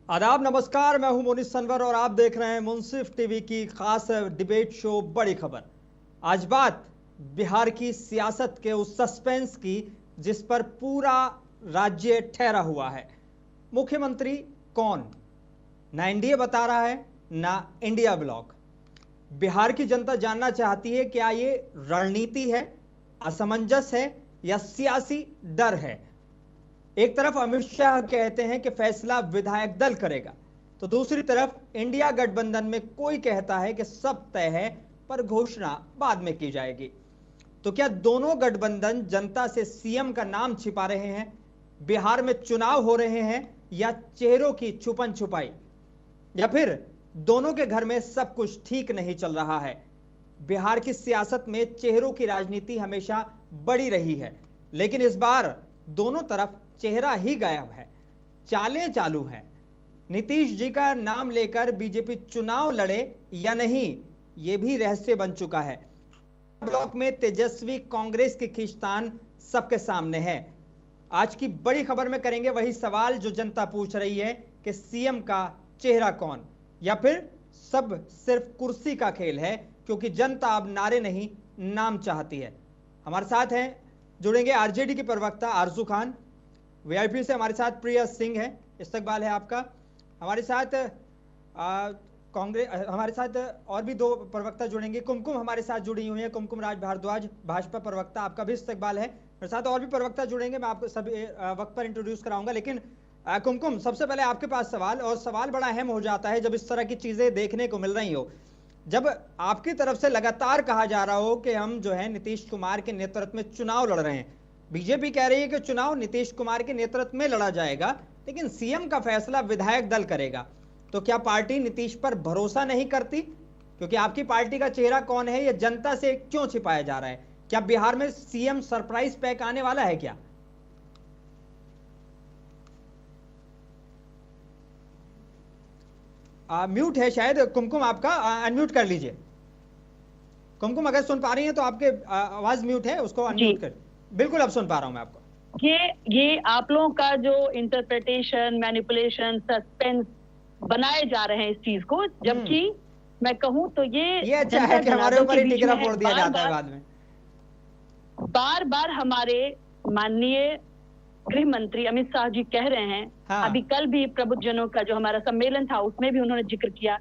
आदाब, नमस्कार। मैं हूं मोनिश सनवर और आप देख रहे हैं मुंसिफ टीवी की खास डिबेट शो बड़ी खबर। आज बात बिहार की सियासत के उस सस्पेंस की जिस पर पूरा राज्य ठहरा हुआ है। मुख्यमंत्री कौन? ना एनडीए बता रहा है, ना इंडिया ब्लॉक। बिहार की जनता जानना चाहती है क्या ये रणनीति है, असमंजस है या सियासी डर है। एक तरफ अमित शाह कहते हैं कि फैसला विधायक दल करेगा, तो दूसरी तरफ इंडिया गठबंधन में कोई कहता है कि सब तय है पर घोषणा बाद में की जाएगी। तो क्या दोनों गठबंधन जनता से सीएम का नाम छिपा रहे हैं? बिहार में चुनाव हो रहे हैं या चेहरों की छुपन छुपाई, या फिर दोनों के घर में सब कुछ ठीक नहीं चल रहा है? बिहार की सियासत में चेहरों की राजनीति हमेशा बड़ी रही है, लेकिन इस बार दोनों तरफ चेहरा ही गायब है, चालें चालू हैं। नीतीश जी का नाम लेकर बीजेपी चुनाव लड़े या नहीं, यह भी रहस्य बन चुका है। ब्लॉक में तेजस्वी कांग्रेस की खींचतान सबके सामने है। आज की बड़ी खबर में करेंगे वही सवाल जो जनता पूछ रही है कि सीएम का चेहरा कौन, या फिर सब सिर्फ कुर्सी का खेल है, क्योंकि जनता अब नारे नहीं नाम चाहती है। हमारे साथ हैं, जुड़ेंगे आरजेडी के प्रवक्ता आरजू खान, वीआईपी से हमारे साथ प्रिया सिंह है, इस्तकबाल है आपका। हमारे साथ कांग्रेस, हमारे साथ और भी दो प्रवक्ता जुड़ेंगे। कुमकुम हमारे साथ जुड़ी हुई है, कुमकुम राज भारद्वाज, भाजपा प्रवक्ता, आपका भी इस्तकबाल है। मेरे साथ और भी प्रवक्ता जुड़ेंगे, मैं आपको सभी वक्त पर इंट्रोड्यूस कराऊंगा। लेकिन कुमकुम, सबसे पहले आपके पास सवाल, और सवाल बड़ा अहम हो जाता है जब इस तरह की चीजें देखने को मिल रही हो, जब आपकी तरफ से लगातार कहा जा रहा हो कि हम जो है नीतीश कुमार के नेतृत्व में चुनाव लड़ रहे हैं। बीजेपी कह रही है कि चुनाव नीतीश कुमार के नेतृत्व में लड़ा जाएगा, लेकिन सीएम का फैसला विधायक दल करेगा। तो क्या पार्टी नीतीश पर भरोसा नहीं करती? क्योंकि आपकी पार्टी का चेहरा कौन है, यह जनता से क्यों छिपाया जा रहा है? क्या बिहार में सीएम सरप्राइज पैक आने वाला है क्या? म्यूट है शायद कुमकुम, आपका अनम्यूट कर लीजिए। कुमकुम, अगर सुन पा रही हैं तो आपके आवाज म्यूट है, उसको अनम्यूट कर। बिल्कुल, अब सुन पा रहा हूं मैं आपको। ये आप लोगों का जो इंटरप्रिटेशन, मैनिपुलेशन, सस्पेंस बनाए जा रहे हैं इस चीज को, जबकि मैं कहूं तो ये अच्छा है कि हमारे ऊपर ही टिकरा फोड़ दिया जाता है बाद में। बार बार हमारे माननीय गृह मंत्री अमित शाह जी कह रहे हैं, हाँ। अभी कल भी प्रबुद्धजनों का जो हमारा सम्मेलन था उसमें भी उन्होंने जिक्र किया।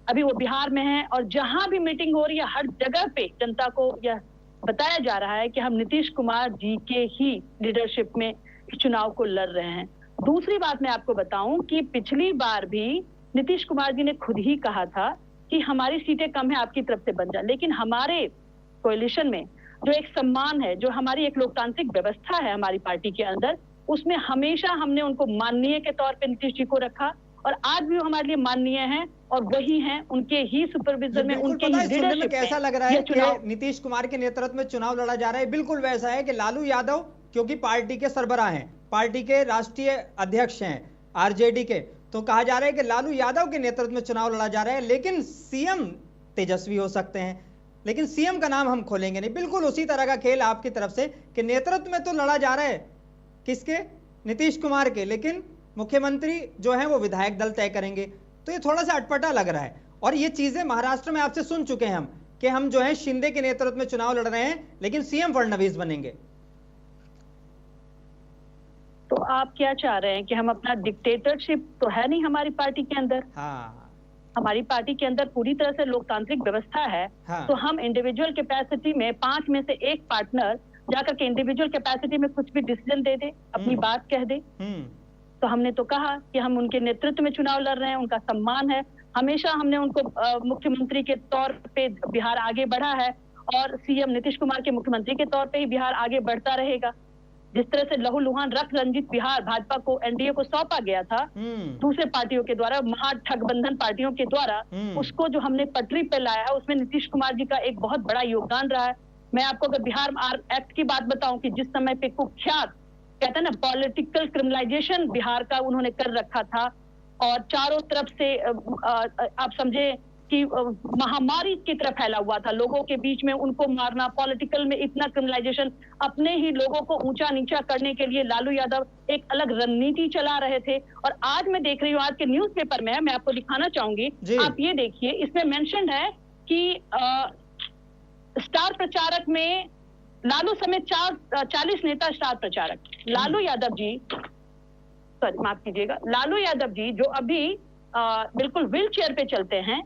अभी वो बिहार में हैं और जहां भी मीटिंग हो रही है हर जगह पे जनता को यह बताया जा रहा है कि हम नीतीश कुमार जी के ही लीडरशिप में चुनाव को लड़ रहे हैं। दूसरी बात मैं आपको बताऊं कि पिछली बार भी नीतीश कुमार जी ने खुद ही कहा था कि हमारी सीटें कम है, आपकी तरफ से बन जाए। लेकिन हमारे कोएलिशन में जो एक सम्मान है, जो हमारी एक लोकतांत्रिक व्यवस्था है हमारी पार्टी के अंदर, उसमें हमेशा हमने उनको माननीय के तौर पे नीतीश जी को रखा, और आज भी वो हमारे लिए माननीय हैं और वही हैं, उनके ही सुपरविजन में, उनके ही लीडरशिप में। कैसा लग रहा है कि नीतीश कुमार के नेतृत्व में चुनाव लड़ा जा रहा है? बिल्कुल वैसा है कि लालू यादव, क्योंकि पार्टी के सरबराह हैं, पार्टी के राष्ट्रीय अध्यक्ष हैं आरजेडी के, तो कहा जा रहा है कि लालू यादव के नेतृत्व में चुनाव लड़ा जा रहा है, लेकिन सीएम तेजस्वी हो सकते हैं, लेकिन सीएम का नाम हम खोलेंगे नहीं। बिल्कुल उसी तरह का खेल आपकी तरफ से कि नेतृत्व में तो लड़ा जा रहा है किसके? नीतीश कुमार के, लेकिन मुख्यमंत्री जो है वो विधायक दल तय करेंगे। तो ये थोड़ा सा अटपटा लग रहा है। और ये चीजें महाराष्ट्र में आपसे सुन चुके हैं हम कि हम जो है शिंदे के नेतृत्व में चुनाव लड़ रहे हैं, लेकिन सीएम फडणवीस बनेंगे। तो आप क्या चाह रहे हैं कि हम अपना डिक्टेटरशिप तो है नहीं हमारी पार्टी के अंदर। हाँ, हमारी पार्टी के अंदर पूरी तरह से लोकतांत्रिक व्यवस्था है। हाँ। तो हम इंडिविजुअल कैपेसिटी में 5 में से एक पार्टनर जाकर के इंडिविजुअल कैपेसिटी में कुछ भी डिसीजन दे दे, अपनी बात कह दे। तो हमने तो कहा कि हम उनके नेतृत्व में चुनाव लड़ रहे हैं, उनका सम्मान है। हमेशा हमने उनको मुख्यमंत्री के तौर पे बिहार आगे बढ़ा है, और सीएम नीतीश कुमार के मुख्यमंत्री के तौर पे ही बिहार आगे बढ़ता रहेगा। जिस तरह से लहूलुहान रक्त रंजित बिहार भाजपा को, एनडीए को सौंपा गया था दूसरे पार्टियों के द्वारा, महाठगबंधन पार्टियों के द्वारा, उसको जो हमने पटरी पे लाया है उसमें नीतीश कुमार जी का एक बहुत बड़ा योगदान रहा है। मैं आपको अगर बिहार एक्ट की बात बताऊं कि जिस समय पे कुख्यात कहते हैं ना पॉलिटिकल क्रिमिनलाइजेशन बिहार का उन्होंने कर रखा था, और चारों तरफ से आप समझे कि महामारी की तरह फैला हुआ था, लोगों के बीच में उनको मारना, पॉलिटिकल में इतना क्रिमिनलाइजेशन, अपने ही लोगों को ऊंचा नीचा करने के लिए लालू यादव एक अलग रणनीति चला रहे थे। और आज मैं देख रही हूँ, आज के न्यूज़पेपर में है, मैं आपको दिखाना चाहूंगी, आप ये देखिए, इसमें मेंशन है कि स्टार प्रचारक में लालू समेत 40 नेता स्टार प्रचारक। लालू यादव जी, सॉरी माफ कीजिएगा, लालू यादव जी जो अभी बिल्कुल व्हील चेयर पे चलते हैं,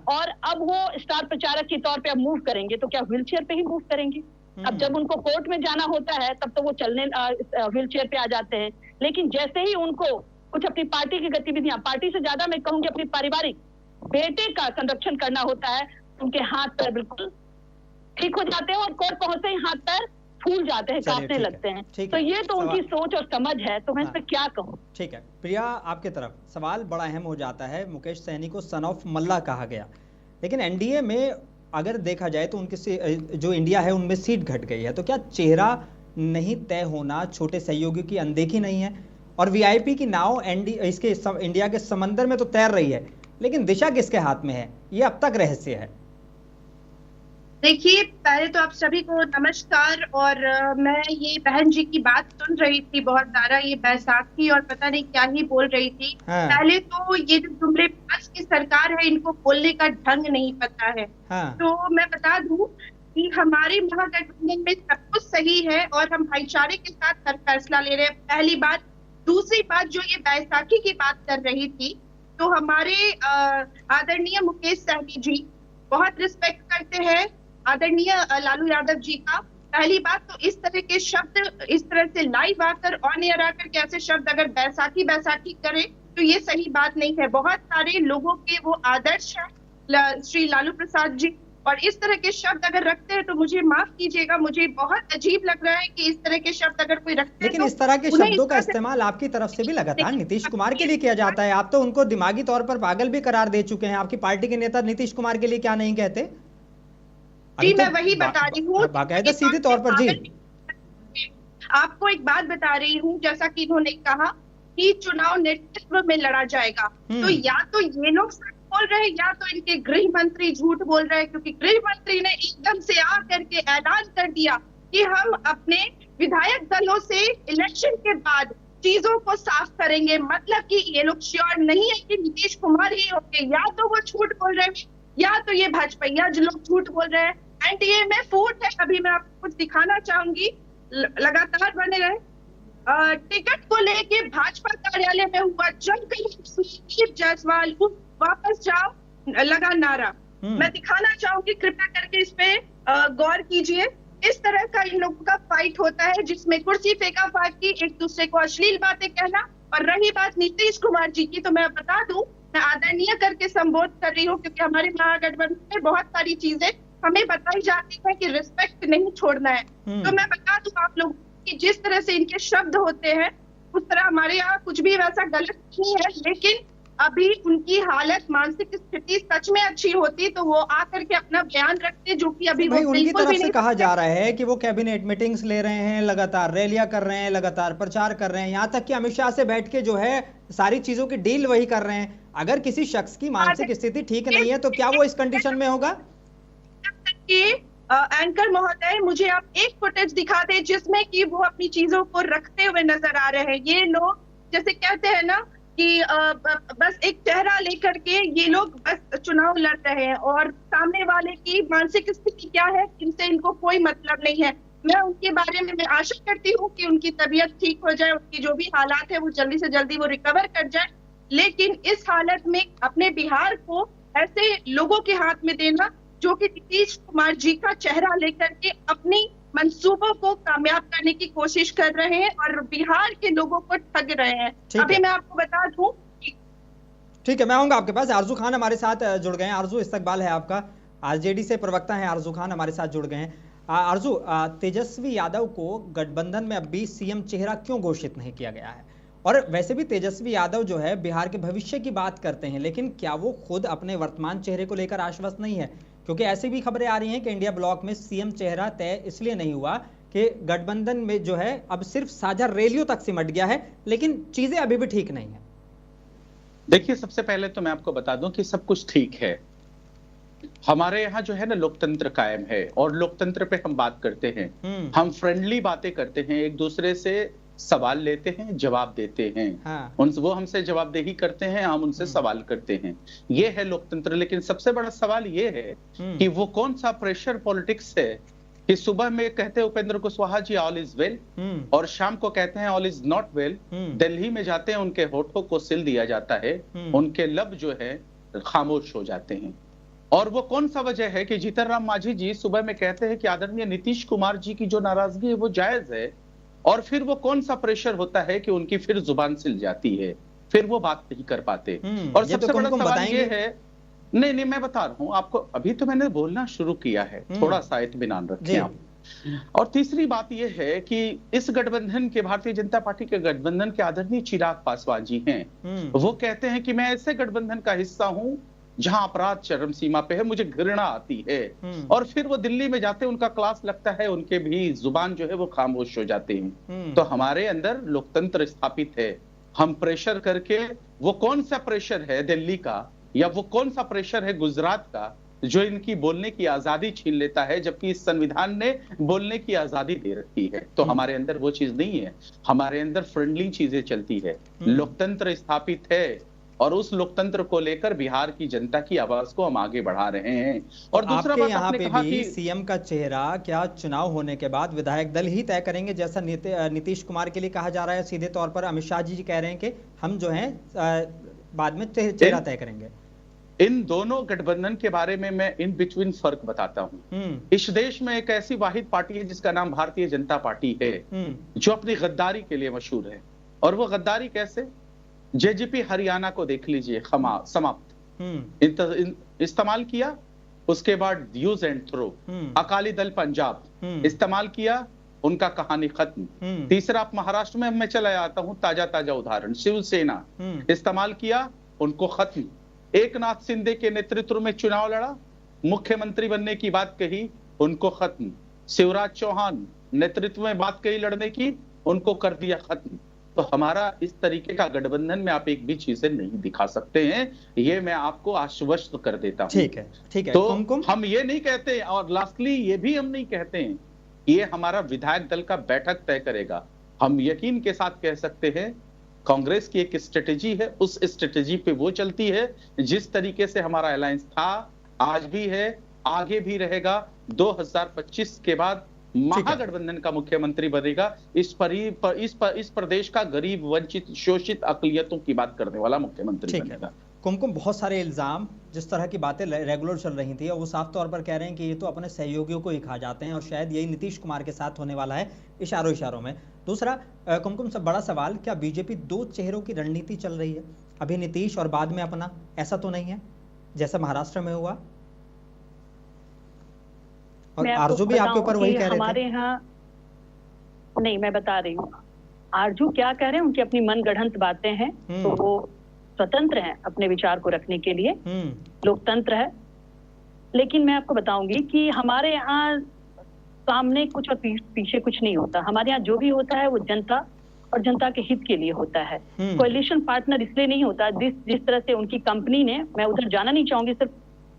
और अब वो स्टार प्रचारक के तौर पे अब मूव करेंगे, तो क्या व्हील चेयर पे ही मूव करेंगे? अब जब उनको कोर्ट में जाना होता है तब तो वो चलने व्हील चेयर पे आ जाते हैं, लेकिन जैसे ही उनको कुछ अपनी पार्टी की गतिविधियां, पार्टी से ज्यादा मैं कहूंगी अपनी पारिवारिक बेटे का संरक्षण करना होता है, उनके हाथ पैर बिल्कुल ठीक हो जाते हैं और कोर्ट पहुंचते ही हाथ पैर फूल जाते हैं, कांपने लगते हैं। तो ये तो उनकी सोच और समझ है, तो मैं इस पर क्या कहूं। ठीक है प्रिया, आपके तरफ सवाल बड़ा अहम हो जाता है। मुकेश सहनी को सन ऑफ मल्ला कहा गया, लेकिन एनडीए में अगर देखा जाए तो उनकी जो इंडिया है उनमें सीट घट गई है, तो क्या चेहरा नहीं तय होना छोटे सहयोगी की अनदेखी नहीं है? और वीआईपी की नाव इसके इंडिया के समंदर में तो तैर रही है, लेकिन दिशा किसके हाथ में है, ये अब तक रहस्य है। देखिए, पहले तो आप सभी को नमस्कार। और मैं ये बहन जी की बात सुन रही थी बहुत ज्यादा, ये बैसाखी और पता नहीं क्या ही बोल रही थी। पहले तो ये जो जुमलेबाज की सरकार है, इनको बोलने का ढंग नहीं पता है। तो मैं बता दूं कि हमारे महागठबंधन में सब कुछ सही है और हम भाईचारे के साथ हर फैसला ले रहे हैं, पहली बात। दूसरी बात, जो ये बैसाखी की बात कर रही थी, तो हमारे आदरणीय मुकेश सहनी जी बहुत रिस्पेक्ट करते हैं आदरणीय लालू यादव जी का। पहली बात तो इस तरह के शब्द, इस तरह से लाइव आकर ऑन एयर आकर के ऐसे शब्द अगर बैसाखी बैसाखी करे तो ये सही बात नहीं है। बहुत सारे लोगों के वो आदर्श हैं श्री लालू प्रसाद जी, और इस तरह के शब्द अगर रखते हैं तो मुझे माफ कीजिएगा, मुझे बहुत अजीब लग रहा है कि इस तरह के शब्द अगर कोई रखते हैं। लेकिन इस तरह के शब्दों का इस्तेमाल आपकी तरफ से भी लगातार नीतीश कुमार के लिए किया जाता है। आप तो उनको दिमागी तौर पर पागल भी करार दे चुके हैं। आपकी पार्टी के नेता नीतीश कुमार के लिए क्या नहीं कहते? जी मैं वही बता रही हूँ, बाकायदा सीधे तौर पर। जी आपको एक बात बता रही हूँ, जैसा कि इन्होंने कहा कि चुनाव नेतृत्व में लड़ा जाएगा, तो या तो ये लोग सच बोल रहे हैं या तो इनके गृह मंत्री झूठ बोल रहे हैं, क्योंकि गृह मंत्री ने एकदम से आकर के ऐलान कर दिया कि हम अपने विधायक दलों से इलेक्शन के बाद चीजों को साफ करेंगे। मतलब कि ये लोग श्योर नहीं है कि नीतीश कुमार ही होंगे, या तो वो झूठ बोल रहे हैं या तो ये भाजपा जो लोग झूठ बोल रहे हैं। एनडीए में फूट है, अभी मैं आपको कुछ दिखाना चाहूंगी, लगातार बने रहे। टिकट को लेके भाजपा कार्यालय में हुआ जंग, जायसवाल वापस जाओ लगा नारा। मैं दिखाना चाहूंगी, कृपया करके इस पे गौर कीजिए। इस तरह का इन लोगों का फाइट होता है जिसमें कुर्सी फेंका फाकी, एक दूसरे को अश्लील बातें कहना। और रही बात नीतीश कुमार जी की, तो मैं बता दूं, मैं आदरणीय करके संबोधित कर रही हूँ, क्योंकि हमारे महागठबंधन में बहुत सारी चीजें हमें बताई जाती है कि रिस्पेक्ट नहीं छोड़ना है। तो मैं बता दूं आप लोग कि जिस तरह से इनके शब्द होते हैं उस तरह हमारे यहाँ कुछ भी वैसा गलत नहीं है, लेकिन अभी उनकी हालत, मानसिक स्थिति सच में अच्छी होती तो वो आकर के अपना बयान रखते, जो कि अभी वो उनकी तरफ से कहा जा रहा है कि वो कैबिनेट मीटिंग्स ले रहे हैं, लगातार रैलियां कर रहे हैं, लगातार प्रचार कर रहे हैं, यहाँ तक कि अमित शाह से बैठ के जो है सारी चीजों की डील वही कर रहे हैं। अगर किसी शख्स की मानसिक स्थिति ठीक नहीं है तो क्या वो इस कंडीशन में होगा? एंकर महोदय, मुझे आप एक फुटेज दिखा दे जिसमें कि वो अपनी चीजों को रखते हुए नजर आ रहे हैं। ये लोग जैसे कहते हैं ना कि बस एक चेहरा लेकर के ये लोग बस चुनाव लड़ रहे हैं, और सामने वाले की मानसिक स्थिति क्या है इनसे इनको कोई मतलब नहीं है। मैं उनके बारे में मैं आशा करती हूँ कि उनकी तबीयत ठीक हो जाए, उनकी जो भी हालात है वो जल्दी से जल्दी वो रिकवर कर जाए। लेकिन इस हालत में अपने बिहार को ऐसे लोगों के हाथ में देना जो कि नीतीश कुमार जी का चेहरा लेकर के अपनी मंसूबों को कामयाब करने की कोशिश कर रहे हैं और बिहार के लोगों को ठग रहे हैं। अभी मैं आपको बता दूं। ठीक है, मैं आऊंगा आपके पास। आरजू खान हमारे साथ जुड़ गए हैं। आरजू, इस्तकबाल है आपका। आरजेडी से प्रवक्ता है आरजू खान हमारे साथ जुड़ गए हैं। आरजू, तेजस्वी यादव को गठबंधन में अब भी सीएम चेहरा क्यों घोषित नहीं किया गया है? और वैसे भी तेजस्वी यादव जो है बिहार के भविष्य की बात करते हैं, लेकिन क्या वो खुद अपने वर्तमान चेहरे को लेकर आश्वस्त नहीं है? क्योंकि ऐसी भी खबरें आ रही हैं कि इंडिया ब्लॉक में सीएम चेहरा तय इसलिए नहीं हुआ कि गठबंधन में जो है अब सिर्फ साझा रैलियों तक सिमट गया है, लेकिन चीजें अभी भी ठीक नहीं है। देखिए, सबसे पहले तो मैं आपको बता दूं कि सब कुछ ठीक है। हमारे यहाँ जो है ना लोकतंत्र कायम है और लोकतंत्र पे हम बात करते हैं, हम फ्रेंडली बातें करते हैं, एक दूसरे से सवाल लेते हैं, जवाब देते हैं। हाँ। वो हमसे जवाबदेही करते हैं, हम उनसे सवाल करते हैं। ये है लोकतंत्र। लेकिन सबसे बड़ा सवाल ये है कि वो कौन सा प्रेशर पॉलिटिक्स है कि सुबह में कहते हैं Upendra Kushwaha ji all is well और शाम को कहते हैं all is not well. Delhi में जाते हैं, उनके होठों को सिल दिया जाता है, उनके लब जो है खामोश हो जाते हैं। और वो कौन सा वजह है कि जीतन राम मांझी जी सुबह में कहते हैं कि आदरणीय नीतीश कुमार जी की जो नाराजगी है वो जायज है, और फिर वो कौन सा प्रेशर होता है कि उनकी फिर जुबान सिल जाती है, फिर वो बात नहीं कर पाते। और सबसे बड़ा सवाल ये है, नहीं मैं बता रहा हूं आपको, अभी तो मैंने बोलना शुरू किया है, थोड़ा सा इत्मीनान रखें आप। और तीसरी बात यह है कि इस गठबंधन के, भारतीय जनता पार्टी के गठबंधन के आदरणीय चिराग पासवान जी हैं, वो कहते हैं कि मैं ऐसे गठबंधन का हिस्सा हूं जहां अपराध चरम सीमा पे है, मुझे घृणा आती है। और फिर वो दिल्ली में जाते हैं, उनका क्लास लगता है, उनके भी जुबान जो है वो खामोश हो जाते हैं। तो हमारे अंदर लोकतंत्र स्थापित है। हम प्रेशर करके, वो कौन सा प्रेशर है दिल्ली का या वो कौन सा प्रेशर है गुजरात का जो इनकी बोलने की आजादी छीन लेता है, जबकि इस संविधान ने बोलने की आजादी दे रखी है। तो हमारे अंदर वो चीज नहीं है, हमारे अंदर फ्रेंडली चीजें चलती है, लोकतंत्र स्थापित है, और उस लोकतंत्र को लेकर बिहार की जनता की आवाज को हम आगे बढ़ा रहे हैं। और दूसरा बात यहाँ आपने पे कहा भी कि सीएम का चेहरा क्या चुनाव होने के बाद विधायक दल ही तय करेंगे, जैसा नीतीश कुमार के लिए कहा जा रहा है। सीधे तौर पर अमित शाह जी कह रहे हैं कि हम जो है बाद में चेहरा तय करेंगे। इन दोनों गठबंधन के बारे में मैं इन बिटवीन फर्क बताता हूं। इस देश में एक ऐसी वाहिद पार्टी है जिसका नाम भारतीय जनता पार्टी है, जो अपनी गद्दारी के लिए मशहूर है। और वो गद्दारी कैसे? जेजेपी हरियाणा को देख लीजिए, समाप्त, इस्तेमाल किया, उसके बाद use and throw. Akali Dal Punjab इस्तेमाल किया, उनका कहानी खत्म। तीसरा आप महाराष्ट्र में मैं चला आता हूं, ताजा उदाहरण, शिवसेना इस्तेमाल किया, उनको खत्म। एकनाथ शिंदे के नेतृत्व में चुनाव लड़ा, मुख्यमंत्री बनने की बात कही, उनको खत्म। शिवराज चौहान नेतृत्व में बात कही लड़ने की, उनको कर दिया खत्म। तो हमारा इस तरीके का गठबंधन में आप एक भी चीजें नहीं दिखा सकते हैं, ये मैं आपको आश्वस्त कर देता हूं। ठीक है। तो हम ये नहीं कहते, और लास्टली ये भी हम नहीं कहते हैं, ये हमारा विधायक दल का बैठक तय करेगा। हम यकीन के साथ कह सकते हैं कांग्रेस की एक स्ट्रेटेजी है, उस स्ट्रेटेजी पे वो चलती है। जिस तरीके से हमारा अलायंस था, आज भी है, आगे भी रहेगा। 2025 के बाद महागठबंधन का मुख्यमंत्री बनेगा, इस प्रदेश का गरीब, वंचित, शोषित अकलियतों की बात करने वाला मुख्यमंत्री बनेगा। कुमकुम, बहुत सारे इल्जाम, जिस तरह की बातें रेगुलर चल रही थी, और वो साफ तौर पर कह रहे हैं कि ये तो अपने सहयोगियों को ही खा जाते हैं, और शायद यही नीतीश कुमार के साथ होने वाला है, इशारों में। दूसरा कुमकुम, सब बड़ा सवाल, क्या बीजेपी दो चेहरों की रणनीति चल रही है? अभी नीतीश और बाद में अपना, ऐसा तो नहीं है जैसा महाराष्ट्र में हुआ? और आरजू भी आपके ऊपर वही कह रहे थे। हमारे यहाँ नहीं, मैं बता रही हूँ आरजू क्या कह रहे हैं, उनकी अपनी मनगढ़ंत बातें हैं, तो वो स्वतंत्र हैं अपने विचार को रखने के लिए, लोकतंत्र है। लेकिन मैं आपको बताऊंगी कि हमारे यहाँ सामने कुछ और पीछे कुछ नहीं होता। हमारे यहाँ जो भी होता है वो जनता और जनता के हित के लिए होता है। कोalition पार्टनर इसलिए नहीं होता, जिस तरह से उनकी कंपनी ने, मैं उधर जाना नहीं चाहूंगी, सिर्फ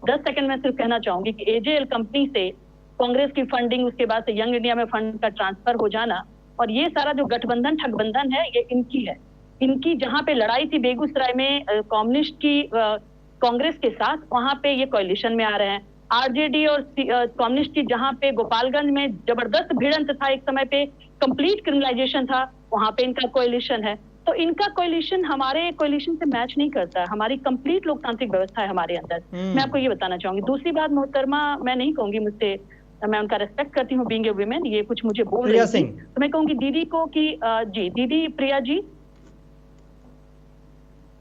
10 सेकंड में सिर्फ कहना चाहूंगी कि एजेएल कंपनी से कांग्रेस की फंडिंग, उसके बाद से यंग इंडिया में फंड का ट्रांसफर हो जाना, और ये सारा जो गठबंधन ठगबंधन है, ये इनकी है। इनकी जहां पे लड़ाई थी बेगूसराय में कम्युनिस्ट की कांग्रेस के साथ, वहां पे ये कोalition में आ रहे हैं। आरजेडी और कम्युनिस्ट की जहां पे गोपालगंज में जबरदस्त भिड़ंत था, एक समय पे कंप्लीट क्रिमिनलाइजेशन था, वहां पे इनका कोalition है। तो इनका कोalition हमारे कोalition से मैच नहीं करता है। हमारी कंप्लीट लोकतांत्रिक व्यवस्था है हमारे अंदर। मैं आपको ये बताना चाहूंगी। दूसरी बात, मोहतरमा, मैं नहीं कहूंगी, मुझसे, मैं उनका रेस्पेक्ट करती हूँ, बीइंग ए वुमेन, ये कुछ मुझे बोल रही थी, तो मैं कहूंगी दीदी को कि जी, दीदी प्रिया जी,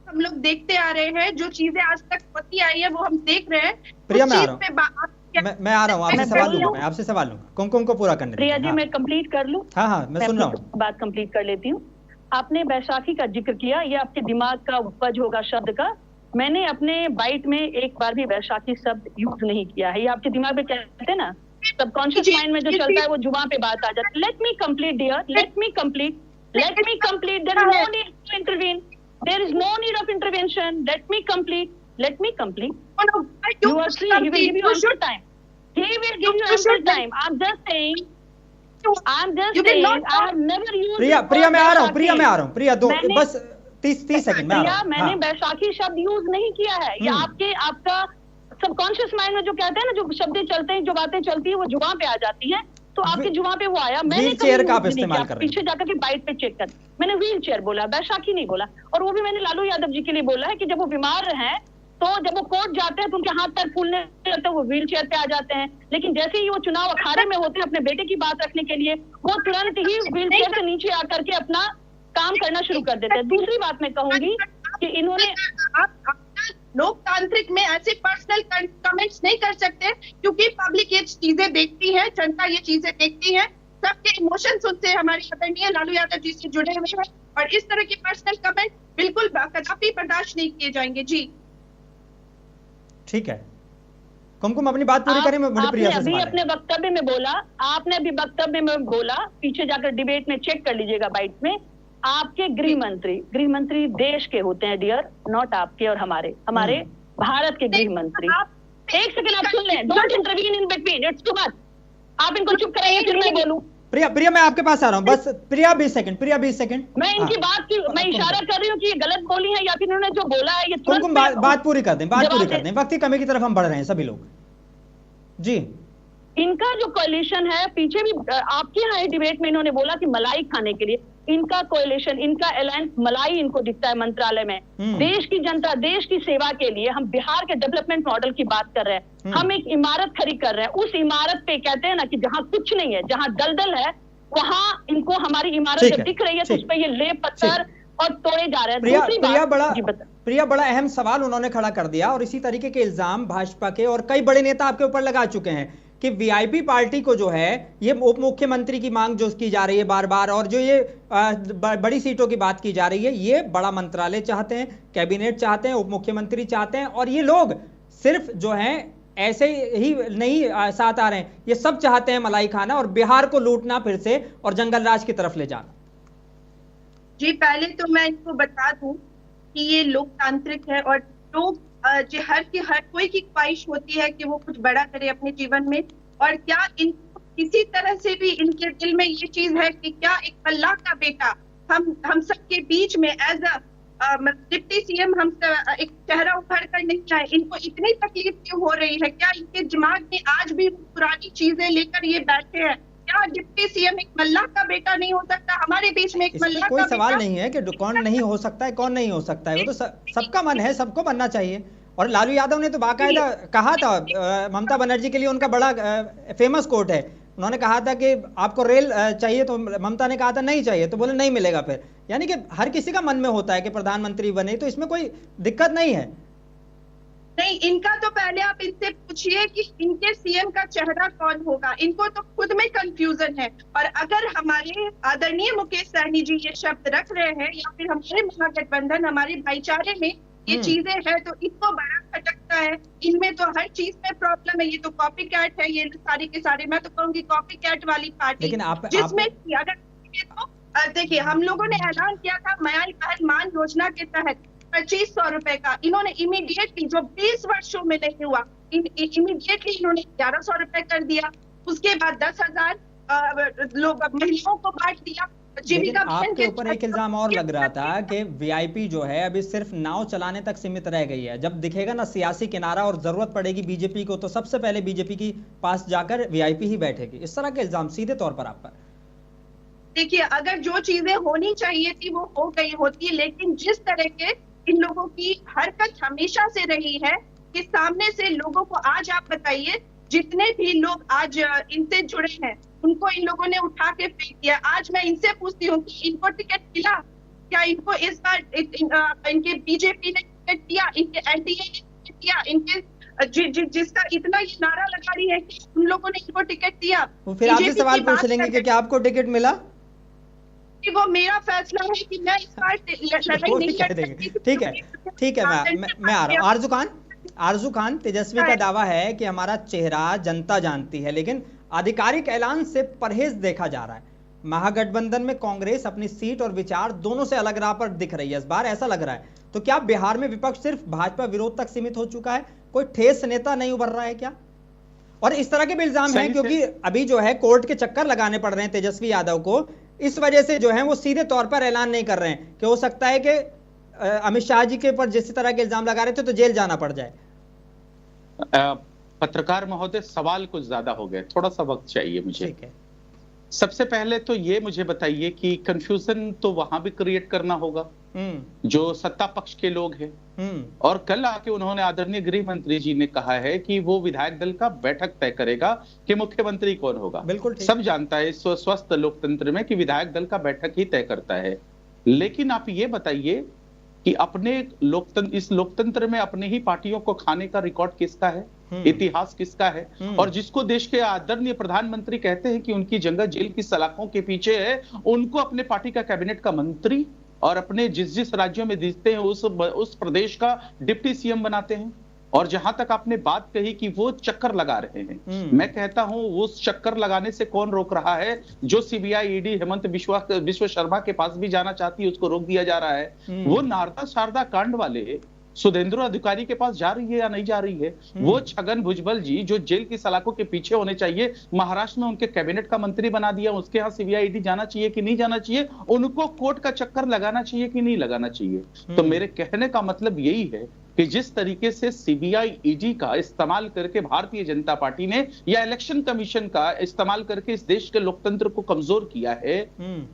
हम लोग देखते आ रहे हैं जो चीजें आज तक होती आई है वो हम देख रहे हैं। प्रिया, मैं आ रहा हूँ, आपसे सवाल लूंगा, मैं आपसे सवाल लूंगा, कुमकुम को पूरा करने। प्रिया जी, मैं कंप्लीट कर लूं? हाँ, मैं सुन रहा हूँ, बात कंप्लीट कर लेती हूँ। आपने बैसाखी का जिक्र किया, ये आपके दिमाग का उपज होगा शब्द का। मैंने अपने बाइट में एक बार भी बैसाखी शब्द यूज नहीं किया है। ये आपके दिमाग में कहते हैं ना, सबकॉन्शियस माइंड में जो चलता है वो जुबान पे बात आ जाती है। Let me complete dear, let me complete. There is no need to intervene, there is no need of intervention, let me complete. Let me complete. No, You are free. He will give you ample time. He will give you ample time. I'm just saying. I have never used. प्रिया मैं आ रहा हूँ प्रिया दो बस 30 second में। प्रिया मैंने बैसाखी शब्द use नहीं किया है। ये आपका सबकॉन्शियस माइंड में जो कहते हैं ना, जो शब्द चलते हैं, जो बातें चलती है, वो जुबान पे आ जाती है, तो आपकी जुबान पे वो आया। मैंने चेयर का आप इस्तेमाल कर रहे हैं, पीछे जाकर के बाइट पे चेक कर, मैंने व्हील चेयर बोला, बैसाखी नहीं बोला। और वो भी मैंने लालू यादव जी के लिए बोला है कि जब वो बीमार हैं तो जब वो कोर्ट जाते हैं तो उनके हाथ पैर फूलने लगते हैं, वो व्हील चेयर पे आ जाते हैं। लेकिन जैसे ही वो चुनाव अखाड़े में होते हैं अपने बेटे की बात रखने के लिए, वो तुरंत ही व्हील चेयर से नीचे आकर के अपना काम करना शुरू कर देते हैं। दूसरी बात मैं कहूंगी कि इन्होंने लोकतांत्रिक में ऐसे पर्सनल कमेंट्स नहीं कर सकते, क्योंकि पब्लिक ये चीजें देखती है, जनता ये चीजें देखती है, सबके इमोशंस उनसे हमारी आदरणीय लालू यादव जी से जुड़े हुए हैं, और इस तरह के पर्सनल कमेंट बिल्कुल कदापि बर्दाश्त नहीं किए जाएंगे। जी ठीक है, कुमकुम अपनी बात पूरी करें। आपने अभी अपने वक्तव्य में बोला, आपने अभी वक्तव्य में बोला, पीछे जाकर डिबेट में चेक कर लीजिएगा बाइट में, आपके गृह मंत्री देश के होते हैं डियर, नॉट आपके और हमारे भारत के गृह मंत्री। एक सेकंड आप सुन लें, don't intervene in between, it's too much. आप इनको चुप कराइए फिर मैं बोलूं। प्रिया मैं आपके पास आ रहा हूं, बस प्रिया 20 सेकंड। मैं इनकी बात की मैं इशारा कर रही हूँ कि ये गलत बोली है या फिर इन्होंने जो बोला है ये कुमकुम बात पूरी कर दें। वक्त की कमी की तरफ हम बढ़ रहे हैं सभी लोग जी। इनका जो कोalition है, पीछे भी आपके यहाँ डिबेट में इन्होंने बोला कि मलाई खाने के लिए इनका कोalition, इनका अलायंस मलाई इनको दिखता है मंत्रालय में। देश की जनता, देश की सेवा के लिए हम बिहार के डेवलपमेंट मॉडल की बात कर रहे हैं। हम एक इमारत खड़ी कर रहे हैं, उस इमारत पे कहते हैं ना कि जहाँ कुछ नहीं है, जहाँ दलदल है, वहां इनको हमारी इमारत दिख रही है, तो उस पर ये ले पत्थर और तोड़े जा रहे हैं। प्रिया बड़ा अहम सवाल उन्होंने खड़ा कर दिया, और इसी तरीके के इल्जाम भाजपा के और कई बड़े नेता आपके ऊपर लगा चुके हैं कि वीआईपी पार्टी को जो है, ये उप मुख्यमंत्री की मांग जो की जा रही है बार बार, और जो ये बड़ी सीटों की बात की जा रही है, ये बड़ा मंत्रालय चाहते हैं, कैबिनेट चाहते हैं, उप मुख्यमंत्री चाहते हैं, और ये लोग सिर्फ जो है ऐसे ही नहीं साथ आ रहे हैं, ये सब चाहते हैं मलाई खाना और बिहार को लूटना फिर से और जंगल राज की तरफ ले जाना। जी पहले तो मैं इनको बता दूं कि ये लोकतांत्रिक है, और लोग हर कोई की ख्वाहिश होती है कि वो कुछ बड़ा करे अपने जीवन में, और क्या इनको किसी तरह से भी इनके दिल में ये चीज है कि क्या एक अल्लाह का बेटा हम सबके बीच में एज अ डिप्टी सीएम हम एक चेहरा उभर कर नहीं आए। इनको इतनी तकलीफ क्यों हो रही है? क्या इनके दिमाग में आज भी पुरानी चीजें लेकर ये बैठे हैं? क्या डिप्टी सीएम एक मल्लाह का बेटा नहीं हो सकता? हमारे बीच में एक मल्लाह कोई सवाल नहीं है कि कौन नहीं हो सकता है, कौन नहीं हो सकता है, वो तो सबका मन है, सबको बनना चाहिए। और लालू यादव ने तो बाकायदा कहा था, ममता बनर्जी के लिए उनका बड़ा फेमस कोट है, उन्होंने कहा था कि आपको रेल चाहिए, तो ममता ने कहा था नहीं चाहिए, तो बोले नहीं मिलेगा फिर। यानी कि हर किसी का मन में होता है कि प्रधानमंत्री बने, तो इसमें कोई दिक्कत नहीं है। नहीं, इनका तो पहले आप इनसे पूछिए कि इनके सीएम का चेहरा कौन होगा। इनको तो खुद में कंफ्यूजन है। और अगर हमारे आदरणीय मुकेश सहनी जी ये शब्द रख रहे हैं, या फिर हमारे महागठबंधन, हमारे भाईचारे में ये चीजें हैं, तो इनको बड़ा खटकता है। इनमें तो हर चीज में प्रॉब्लम है। ये तो कॉपी कैट है, ये सारे के सारे, मैं तो कहूंगी कॉपी कैट वाली पार्टी, जिसमें अगर देखिए हम लोगों ने ऐलान किया था माई बहन मान योजना के तहत 2500 रुपए का, इन्होंने इमीडिएटली, जो 20 वर्षों में नहीं हुआ, इमीडिएटली इन्होंने 1100 रुपए कर दिया। उसके बाद 10,000 लोग महिलाओं को बांट दिया। लेकिन आपके ऊपर एक इल्जाम और लग रहा था कि वीआईपी जो है अभी सिर्फ नाव चलाने तक सीमित रह गई है। जब दिखेगा ना सियासी किनारा और जरूरत पड़ेगी बीजेपी को, तो सबसे पहले बीजेपी की पास जाकर वीआईपी ही बैठेगी। इस तरह के इल्जाम सीधे तौर पर आप पर। देखिए, अगर जो चीजें होनी चाहिए थी वो हो गई होती, लेकिन जिस तरह के इन लोगों की हरकत हमेशा से रही है कि सामने से लोगों को, आज आप बताइए जितने भी लोग आज इनसे जुड़े हैं उनको इन लोगों ने उठा के फेंक दिया। आज मैं इनसे पूछती हूँ कि इनको टिकट मिला क्या? इनको इस बार इनके बीजेपी ने टिकट दिया, इनके एनडीए ने टिकट दिया, इनके जिसका इतना ये नारा लगा रही है कि उन लोगों ने इनको टिकट दिया। फिर आपसे सवाल पूछ लेंगे कि क्या आपको टिकट मिला? कि वो मेरा फैसला है कि मैं इस बार लड़ाई नहीं कर सकती। ठीक है, मैं आ रहा हूँ। आरजू खान, तेजस्वी का दावा है कि हमारा चेहरा जनता जानती है, लेकिन आधिकारिक ऐलान से परहेज देखा जा रहा है। महागठबंधन में कांग्रेस अपनी सीट और विचार दोनों से अलग राह पर दिख रही है, इस बार ऐसा लग रहा है। तो क्या बिहार में विपक्ष सिर्फ भाजपा विरोध तक सीमित हो चुका है, कोई ठोस नेता नहीं उभर रहा है क्या? और इस तरह के भी इल्जाम हैं क्योंकि अभी जो है कोर्ट के चक्कर लगाने पड़ रहे हैं तेजस्वी यादव को, इस वजह से जो है वो सीधे तौर पर ऐलान नहीं कर रहे हैं कि हो सकता है कि अमित शाह जी के ऊपर जिस तरह के इल्जाम लगा रहे थे तो जेल जाना पड़ जाए। पत्रकार महोदय, सवाल कुछ ज्यादा हो गए, थोड़ा सा वक्त चाहिए मुझे। ठीक है। सबसे पहले तो ये मुझे बताइए कि कंफ्यूजन तो वहां भी क्रिएट करना होगा जो सत्ता पक्ष के लोग हैं। और कल आके उन्होंने आदरणीय गृह मंत्री जी ने कहा है कि वो विधायक दल का बैठक तय करेगा कि मुख्यमंत्री कौन होगा। बिल्कुल सब जानता है इस स्वस्थ लोकतंत्र में कि विधायक दल का बैठक ही तय करता है। लेकिन आप ये बताइए कि अपने इस लोकतंत्र में अपने ही पार्टियों को खाने का रिकॉर्ड किसका है, इतिहास किसका है? और जिसको देश के आदरणीय प्रधानमंत्री कहते हैं कि उनकी जगह जेल की सलाखों के पीछे है, उनको अपने पार्टी का कैबिनेट का मंत्री और अपने जिस राज्यों में दिखते हैं उस प्रदेश का डिप्टी सीएम बनाते हैं। और जहां तक आपने बात कही कि वो चक्कर लगा रहे हैं, मैं कहता हूं उस चक्कर लगाने से कौन रोक रहा है? जो सीबीआई ईडी हेमंत विश्व शर्मा के पास भी जाना चाहती है उसको रोक दिया जा रहा है। वो नारदा शारदा कांड वाले सुधेंद्र अधिकारी के पास जा रही है या नहीं जा रही है? वो छगन भुजबल जी जो जेल की सलाखों के पीछे होने चाहिए, महाराष्ट्र में उनके कैबिनेट का मंत्री बना दिया, उसके यहाँ सीबीआई ईडी जाना चाहिए कि नहीं जाना चाहिए? उनको कोर्ट का चक्कर लगाना चाहिए कि नहीं लगाना चाहिए? तो मेरे कहने का मतलब यही है कि जिस तरीके से सीबीआई ईडी का इस्तेमाल करके भारतीय जनता पार्टी ने या इलेक्शन कमीशन का इस्तेमाल करके इस देश के लोकतंत्र को कमजोर किया है,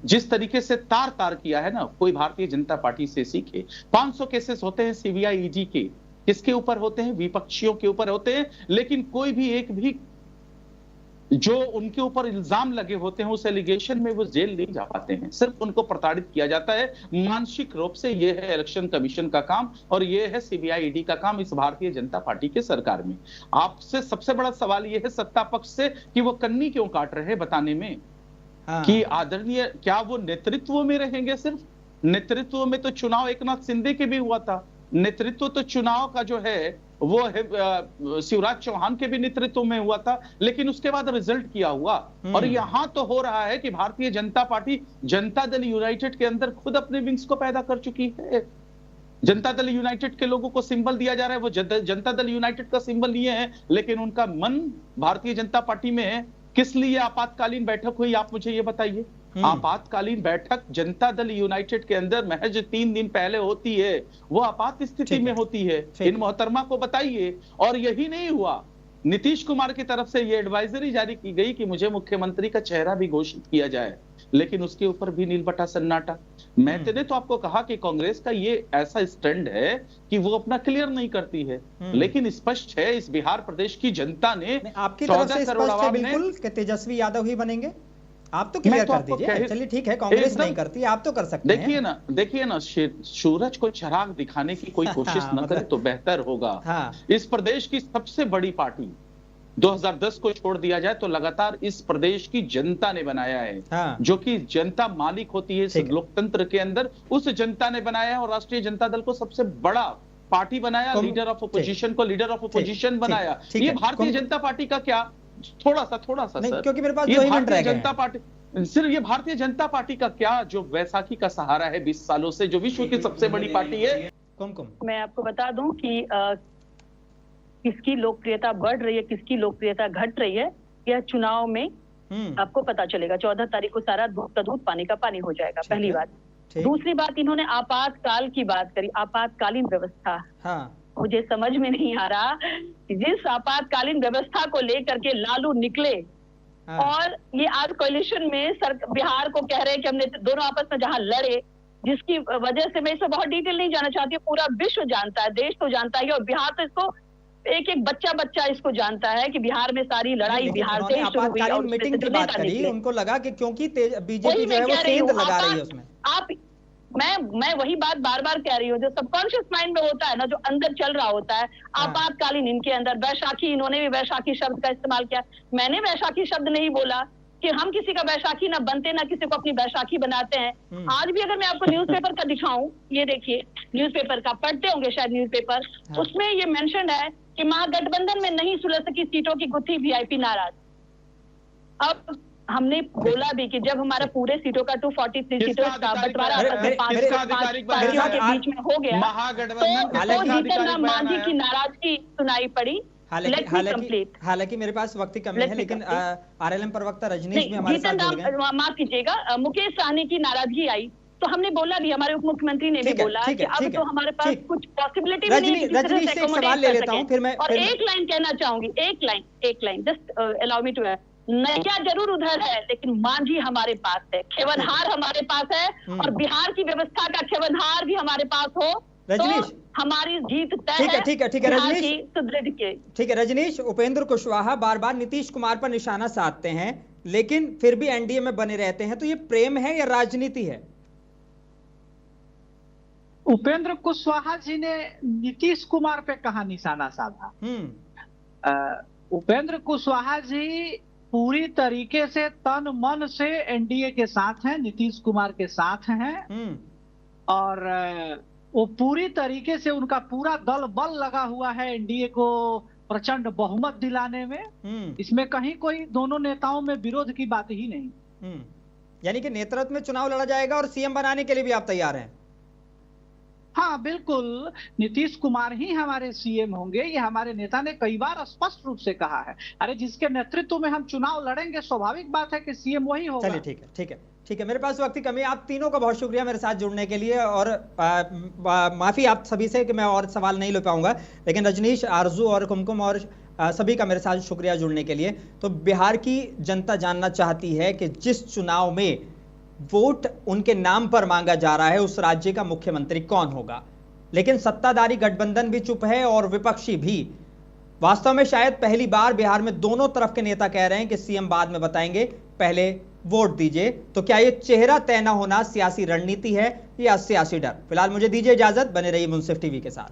जिस तरीके से तार किया है ना, कोई भारतीय जनता पार्टी से सीखे। 500 केसेस होते हैं सीबीआई ईडी के, किसके ऊपर होते हैं? विपक्षियों के ऊपर होते हैं। लेकिन कोई भी एक भी जो उनके ऊपर इल्जाम लगे होते हैं उस एलिगेशन में वो जेल नहीं जा पाते हैं, सिर्फ उनको प्रताड़ित किया जाता है मानसिक रूप से। ये है इलेक्शन कमीशन का काम और ये है सीबीआई ईडी का काम इस भारतीय जनता पार्टी के सरकार में। आपसे सबसे बड़ा सवाल ये है सत्ता पक्ष से कि वो कन्नी क्यों काट रहे हैं बताने में कि आदरणीय क्या वो नेतृत्व में रहेंगे? सिर्फ नेतृत्व में तो चुनाव एकनाथ शिंदे के भी हुआ था, नेतृत्व तो चुनाव का जो है वो शिवराज चौहान के भी नेतृत्व में हुआ था, लेकिन उसके बाद रिजल्ट किया हुआ। और यहां तो हो रहा है कि भारतीय जनता पार्टी जनता दल यूनाइटेड के अंदर खुद अपने विंग्स को पैदा कर चुकी है। जनता दल यूनाइटेड के लोगों को सिंबल दिया जा रहा है, वो जनता दल यूनाइटेड का सिंबल लिए है, लेकिन उनका मन भारतीय जनता पार्टी में है। किस लिए आपातकालीन बैठक हुई आप मुझे ये बताइए। आपातकालीन बैठक जनता दल यूनाइटेड के अंदर महज 3 दिन पहले होती है, वो आपात स्थिति में होती है। इन मोहतरमा को बताइए। और यही नहीं हुआ, नीतीश कुमार की तरफ से ये एडवाइजरी जारी की गई कि मुझे मुख्यमंत्री का चेहरा भी घोषित किया जाए, लेकिन उसके ऊपर भी नीलबटा सन्नाटा। मैंने तो आपको कहा कि कांग्रेस का ये ऐसा स्टैंड है कि वो अपना क्लियर नहीं करती है, लेकिन स्पष्ट है इस बिहार प्रदेश की जनता ने आपकी तरफ से स्पष्ट है बिल्कुल कि तेजस्वी यादव ही बनेंगे। आप तो क्लियर कर दीजिए। चलिए ठीक है, कांग्रेस नहीं करती, आप तो कर सकते हैं। देखिए ना सूरज को चिराग दिखाने की कोई कोशिश न करे तो बेहतर होगा। इस प्रदेश की सबसे बड़ी पार्टी 2010 को छोड़ दिया जाए तो लगातार इस प्रदेश की जनता ने बनाया है, जो कि जनता मालिक होती है इस लोकतंत्र के अंदर, उस जनता ने बनाया है। और राष्ट्रीय जनता दल को सबसे बड़ा पार्टी बनाया, लीडर ऑफ अपोजिशन को लीडर ऑफ अपोजिशन बनाया। ये भारतीय जनता पार्टी का क्या थोड़ा सा सर, क्योंकि मेरे पास 2 ही मिनट रह गए। जनता पार्टी सिर्फ ये भारतीय जनता पार्टी का क्या जो वैसाखी का सहारा है 20 सालों से, जो विश्व की सबसे बड़ी पार्टी है। मैं आपको बता दूं कि किसकी लोकप्रियता बढ़ रही है, किसकी लोकप्रियता घट रही है, यह चुनाव में आपको पता चलेगा। 14 तारीख को सारा दूध का दूध पानी का पानी हो जाएगा, पहली बात। दूसरी बात, इन्होंने आपातकाल की बात करी, आपातकालीन व्यवस्था। मुझे समझ में नहीं आ रहा कि जिस आपातकालीन व्यवस्था को लेकर के लालू निकले और ये आज कोalition में बिहार को कह रहे हैं कि हमने दोनों आपस में जहां लड़े, जिसकी वजह से मैं इसमें बहुत डिटेल नहीं जाना चाहती, पूरा विश्व जानता है, देश तो जानता है, और बिहार तो इसको एक बच्चा इसको जानता है कि बिहार में सारी लड़ाई बिहार से शुरू हुई। और मीटिंग की बात करी, उनको लगा कि क्योंकि बीजेपी जो है वो सेंध लगा रही है उसमें। मैं वही बात बार बार कह रही हूँ, जो सबकॉन्शियस माइंड में होता है ना, जो अंदर चल रहा होता है। आपातकालीन इनके अंदर वैशाखी, इन्होंने भी वैशाखी शब्द का इस्तेमाल किया। मैंने वैशाखी शब्द नहीं बोला कि हम किसी का वैशाखी ना बनते, ना किसी को अपनी वैशाखी बनाते हैं। आज भी अगर मैं आपको न्यूज़पेपर का दिखाऊं, ये देखिए न्यूज़पेपर का, पढ़ते होंगे शायद न्यूज़पेपर, उसमें ये मेंशन है कि महागठबंधन में नहीं सुलझ सकी सीटों की गुत्थी, वीआईपी नाराज। अब हमने बोला भी कि जब हमारा पूरे सीटों का 243 सीटों का बंटवारा पार्टियों के बीच में हो गया तो जीतन राम मांझी की नाराजगी सुनाई पड़ी। हालांकि मेरे पास वक्त ही कम है, लेकिन आरएलएम प्रवक्ता रजनीश भी हमारे साथ जुड़ गए। माफ कीजिएगा, मुकेश सहनी की नाराजगी आई तो हमने बोला भी, हमारे उप मुख्यमंत्री ने भी बोला कि अब तो हमारे पास कुछ पॉसिबिलिटी भी नहीं है कि रजनीश से एक सवाल ले लेता हूं, फिर मैं एक लाइन कहना चाहूंगी, एक line just allow me to. नैया जरूर उधर है लेकिन मांझी हमारे पास है, खेवनहार हमारे पास है और बिहार की व्यवस्था का खेवनहार भी हमारे पास हो रजनीश तो हमारी जीत तय है। ठीक है रजनीश, सुदृढ़ के ठीक है रजनीश। उपेंद्र कुशवाहा बार बार नीतीश कुमार पर निशाना साधते हैं लेकिन फिर भी एनडीए में बने रहते हैं, तो ये प्रेम है या राजनीति है? उपेंद्र कुशवाहा जी ने नीतीश कुमार पे कहा निशाना साधा? उपेंद्र कुशवाहा जी पूरी तरीके से तन मन से एनडीए के साथ हैं, नीतीश कुमार के साथ हैं और वो पूरी तरीके से उनका पूरा दल बल लगा हुआ है एनडीए को प्रचंड बहुमत दिलाने में। इसमें कहीं कोई दोनों नेताओं में विरोध की बात ही नहीं। यानी कि नेतृत्व में चुनाव लड़ा जाएगा और सीएम बनाने के लिए भी आप तैयार हैं? हाँ बिल्कुल, नीतीश कुमार ही हमारे सीएम होंगे, ये हमारे नेता ने कई बार स्पष्ट रूप से कहा है। अरे जिसके नेतृत्व में हम चुनाव लड़ेंगे स्वाभाविक बात है कि सीएम वही होगा। चलिए ठीक है, मेरे पास वक्त की कमी है। आप तीनों का बहुत शुक्रिया मेरे साथ जुड़ने के लिए और माफी आप सभी से कि मैं और सवाल नहीं ले पाऊंगा, लेकिन रजनीश, आरजू और कुमकुम और सभी का मेरे साथ शुक्रिया जुड़ने के लिए। तो बिहार की जनता जानना चाहती है कि जिस चुनाव में वोट उनके नाम पर मांगा जा रहा है उस राज्य का मुख्यमंत्री कौन होगा, लेकिन सत्ताधारी गठबंधन भी चुप है और विपक्षी भी। वास्तव में शायद पहली बार बिहार में दोनों तरफ के नेता कह रहे हैं कि सीएम बाद में बताएंगे, पहले वोट दीजिए। तो क्या ये चेहरा तय न होना सियासी रणनीति है या सियासी डर? फिलहाल मुझे दीजिए इजाजत, बने रहिए मुंसिफ टीवी के साथ।